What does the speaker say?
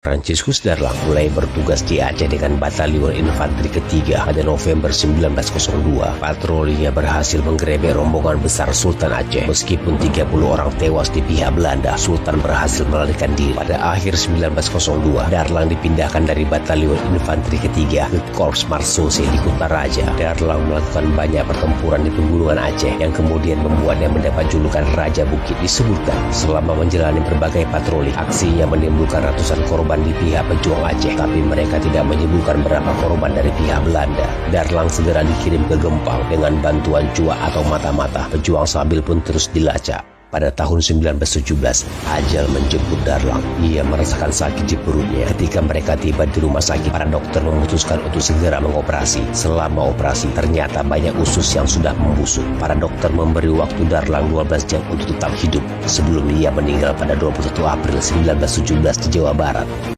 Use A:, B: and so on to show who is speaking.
A: Franciscus Darlang mulai bertugas di Aceh dengan Batalion Infanteri Ketiga pada November 1902. Patrolinya berhasil menggerebek rombongan besar Sultan Aceh. Meskipun 30 orang tewas di pihak Belanda, Sultan berhasil melarikan diri. Pada akhir 1902, Darlang dipindahkan dari Batalion Infanteri Ketiga ke Korps Marsose di Kutaraja. Darlang melakukan banyak pertempuran di pegunungan Aceh yang kemudian membuatnya mendapat julukan Raja Bukit. Disebutkan selama menjalani berbagai patroli, aksinya menimbulkan ratusan korban di pihak pejuang Aceh, tapi mereka tidak menyebutkan berapa korban dari pihak Belanda. Darlang segera dikirim ke Gempang dengan bantuan cuak atau mata-mata. Pejuang Sabil pun terus dilacak. Pada tahun 1917, ajal menjemput Darlang. Ia merasakan sakit di perutnya. Ketika mereka tiba di rumah sakit, para dokter memutuskan untuk segera mengoperasi. Selama operasi, ternyata banyak usus yang sudah membusuk. Para dokter memberi waktu Darlang 12 jam untuk tetap hidup sebelum ia meninggal pada 21 April 1917 di Jawa Barat.